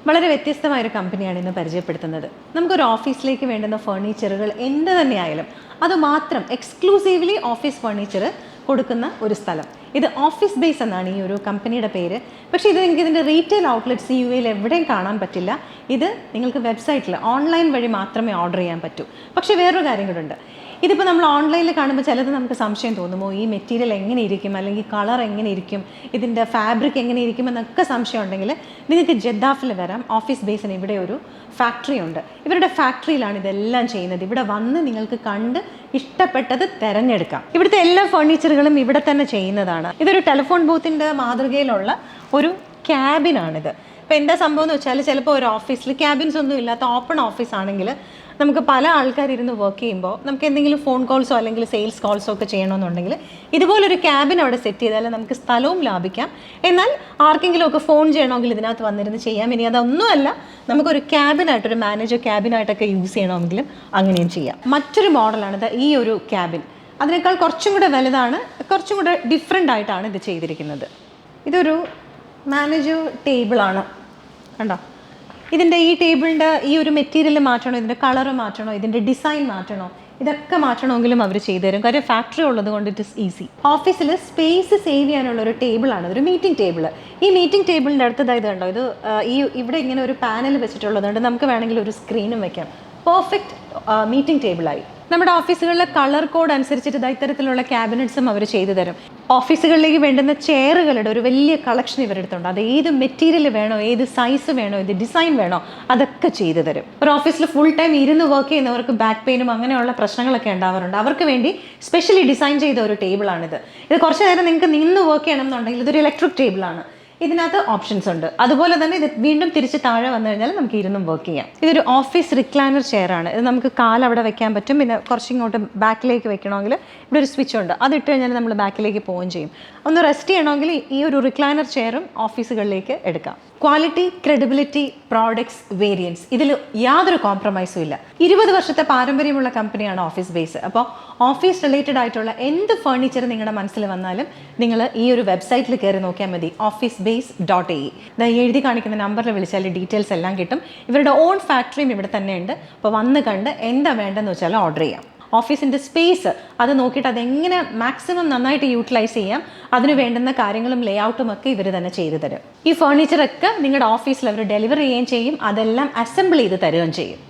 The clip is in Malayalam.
വളരെ വ്യത്യസ്തമായൊരു കമ്പനിയാണ് ഇന്ന് പരിചയപ്പെടുത്തുന്നത്. നമുക്കൊരു ഓഫീസിലേക്ക് വേണ്ടുന്ന ഫർണിച്ചറുകൾ എന്ത് തന്നെയായാലും അതുമാത്രം എക്സ്ക്ലൂസീവ്ലി ഓഫീസ് ഫർണിച്ചർ കൊടുക്കുന്ന ഒരു സ്ഥലം. ഇത് ഓഫീസ് ബേസ് എന്നാണ് ഈ ഒരു കമ്പനിയുടെ പേര്. പക്ഷേ ഇത് നിങ്ങൾക്ക് ഇതിൻ്റെ റീറ്റെയിൽ ഔട്ട്ലെറ്റ്സ് UAE എവിടെയും കാണാൻ പറ്റില്ല. ഇത് നിങ്ങൾക്ക് വെബ്സൈറ്റിൽ ഓൺലൈൻ വഴി മാത്രമേ ഓർഡർ ചെയ്യാൻ പറ്റൂ. പക്ഷേ വേറൊരു കാര്യം കൂടെ, ഇതിപ്പോൾ നമ്മൾ ഓൺലൈനിൽ കാണുമ്പോൾ ചിലത് നമുക്ക് സംശയം തോന്നുമോ, ഈ മെറ്റീരിയൽ എങ്ങനെ ഇരിക്കും, അല്ലെങ്കിൽ കളർ എങ്ങനെ ഇരിക്കും, ഇതിൻ്റെ ഫാബ്രിക് എങ്ങനെ ഇരിക്കും എന്നൊക്കെ സംശയം ഉണ്ടെങ്കിൽ നിങ്ങൾക്ക് ജദ്ദാഫിൽ വരാം. ഓഫീസ് ബേസിന് ഇവിടെ ഒരു ഫാക്ടറി ഉണ്ട്. ഇവരുടെ ഫാക്ടറിയിലാണ് ഇതെല്ലാം ചെയ്യുന്നത്. ഇവിടെ വന്ന് നിങ്ങൾക്ക് കണ്ട് ഇഷ്ടപ്പെട്ടത് തിരഞ്ഞെടുക്കാം. ഇവിടുത്തെ എല്ലാ ഫർണിച്ചറുകളും ഇവിടെ തന്നെ ചെയ്യുന്നതാണ്. ഇതൊരു ടെലിഫോൺ ബൂത്തിൻ്റെ മാതൃകയിലുള്ള ഒരു ക്യാബിനാണിത്. ഇപ്പോൾ എന്താ സംഭവം എന്ന് വെച്ചാൽ, ചിലപ്പോൾ ഒരു ഓഫീസിൽ ക്യാബിൻസ് ഒന്നും ഇല്ലാത്ത ഓപ്പൺ ഓഫീസ് ആണെങ്കിൽ നമുക്ക് പല ആൾക്കാർ ഇരുന്ന് വർക്ക് ചെയ്യുമ്പോൾ നമുക്ക് എന്തെങ്കിലും ഫോൺ കോൾസോ അല്ലെങ്കിൽ സെയിൽസ് കോൾസോ ഒക്കെ ചെയ്യണമെന്നുണ്ടെങ്കിൽ ഇതുപോലൊരു ക്യാബിൻ അവിടെ സെറ്റ് ചെയ്താൽ നമുക്ക് സ്ഥലവും ലാഭിക്കാം. എന്നാൽ ആർക്കെങ്കിലും ഒക്കെ ഫോൺ ചെയ്യണമെങ്കിൽ ഇതിനകത്ത് വന്നിരുന്ന് ചെയ്യാം. ഇനി അതൊന്നുമല്ല, നമുക്കൊരു ക്യാബിനായിട്ടൊരു മാനേജർ ക്യാബിനായിട്ടൊക്കെ യൂസ് ചെയ്യണമെങ്കിലും അങ്ങനെയും ചെയ്യാം. മറ്റൊരു മോഡലാണിത് ഈ ഒരു ക്യാബിൻ. അതിനേക്കാൾ കുറച്ചും കൂടെ വലുതാണ്, കുറച്ചും കൂടെ ഡിഫറെൻ്റ് ആയിട്ടാണ് ഇത് ചെയ്തിരിക്കുന്നത്. ഇതൊരു മാനേജർ ടേബിളാണ്, കണ്ടോ. ഇതിൻ്റെ ഈ ടേബിളിൻ്റെ ഈ ഒരു മെറ്റീരിയൽ മാറ്റണോ, ഇതിൻ്റെ കളറ് മാറ്റണോ, ഇതിൻ്റെ ഡിസൈൻ മാറ്റണോ, ഇതൊക്കെ മാറ്റണമെങ്കിലും അവർ ചെയ്തു തരും. കാര്യം ഫാക്ടറി ഉള്ളത് കൊണ്ട് ഇറ്റ് ഇസ് ഈസി. ഓഫീസിൽ സ്പേസ് സേവ് ചെയ്യാനുള്ള ഒരു ടേബിളാണ്, ഒരു മീറ്റിംഗ് ടേബിൾ. ഈ മീറ്റിംഗ് ടേബിളിൻ്റെ അടുത്തതായത് കണ്ടോ, ഇത് ഇവിടെ ഇങ്ങനെ ഒരു പാനൽ വെച്ചിട്ടുള്ളത് കൊണ്ട് നമുക്ക് വേണമെങ്കിൽ ഒരു സ്ക്രീനും വെക്കാം. പെർഫെക്റ്റ് മീറ്റിംഗ് ടേബിളായി. നമ്മുടെ ഓഫീസുകളിലെ കളർ കോഡ് അനുസരിച്ചിട്ട് ഇത്തരത്തിലുള്ള ക്യാബിനറ്റ്സും അവർ ചെയ്തു തരും. ഓഫീസുകളിലേക്ക് വേണ്ടുന്ന ചെയറുകളുടെ ഒരു വലിയ കളക്ഷൻ ഇവരെടുത്തുണ്ട്. അത് ഏത് മെറ്റീരിയൽ വേണോ, ഏത് സൈസ് വേണോ, ഏത് ഡിസൈൻ വേണോ, അതൊക്കെ ചെയ്തു തരും. ഒരു ഓഫീസിൽ ഫുൾ ടൈം ഇരുന്ന് വർക്ക് ചെയ്യുന്നവർക്ക് ബാക്ക് പെയിനും അങ്ങനെയുള്ള പ്രശ്നങ്ങളൊക്കെ ഉണ്ടാവാറുണ്ട്. അവർക്ക് വേണ്ടി സ്പെഷ്യലി ഡിസൈൻ ചെയ്ത ഒരു ടേബിളാണിത്. ഇത് കുറച്ച് നേരം നിങ്ങൾക്ക് നിന്ന് വർക്ക് ചെയ്യണം എന്നുണ്ടെങ്കിൽ ഇതൊരു ഇലക്ട്രിക് ടേബിളാണ്. ഇതിനകത്ത് ഓപ്ഷൻസ് ഉണ്ട്. അതുപോലെ തന്നെ ഇത് വീണ്ടും തിരിച്ച് താഴെ വന്നു കഴിഞ്ഞാൽ നമുക്ക് ഇരുന്നും വർക്ക് ചെയ്യാം. ഇതൊരു ഓഫീസ് റിക്ലൈനർ ചെയറാണ്. ഇത് നമുക്ക് കാലവിടെ വെക്കാൻ പറ്റും. പിന്നെ കുറച്ചിങ്ങോട്ട് ബാക്കിലേക്ക് വെക്കണമെങ്കിൽ ഇവിടെ ഒരു സ്വിച്ച് ഉണ്ട്, അതിട്ട് കഴിഞ്ഞാൽ നമ്മൾ ബാക്കിലേക്ക് പോവുകയും ചെയ്യും. ഒന്ന് റെസ്റ്റ് ചെയ്യണമെങ്കിൽ ഈ ഒരു റിക്ലൈനർ ചെയറും ഓഫീസുകളിലേക്ക് എടുക്കാം. ക്വാളിറ്റി, ക്രെഡിബിലിറ്റി, പ്രോഡക്ട്സ്, വേരിയൻസ്, ഇതിൽ യാതൊരു കോംപ്രമൈസും ഇല്ല. 20 വർഷത്തെ പാരമ്പര്യമുള്ള കമ്പനിയാണ് ഓഫീസ് ബേസ്. അപ്പോൾ ഓഫീസ് റിലേറ്റഡ് ആയിട്ടുള്ള എന്ത് ഫർണിച്ചർ നിങ്ങളുടെ മനസ്സിൽ വന്നാലും നിങ്ങൾ ഈ ഒരു വെബ്സൈറ്റിൽ കയറി നോക്കിയാൽ മതി, officebase.ae. എഴുതി കാണിക്കുന്ന നമ്പറിൽ വിളിച്ചാൽ ഡീറ്റെയിൽസ് എല്ലാം കിട്ടും. ഇവരുടെ ഓൺ ഫാക്ടറിയും ഇവിടെ തന്നെ ഉണ്ട്. അപ്പോൾ വന്ന് കണ്ട് എന്താ വേണ്ടതെന്ന് വെച്ചാൽ ഓർഡർ ചെയ്യാം. ഓഫീസിൻ്റെ സ്പേസ് അത് നോക്കിയിട്ട് അതെങ്ങനെ മാക്സിമം നന്നായിട്ട് യൂട്ടിലൈസ് ചെയ്യാം, അതിന് വേണ്ടുന്ന കാര്യങ്ങളും ലേഔട്ടും ഒക്കെ ഇവർ തന്നെ ചെയ്തു തരും. ഈ ഫർണിച്ചറൊക്കെ നിങ്ങളുടെ ഓഫീസിൽ അവർ ഡെലിവർ ചെയ്യുകയും ചെയ്യും, അതെല്ലാം അസംബിൾ ചെയ്ത് തരുകയും ചെയ്യും.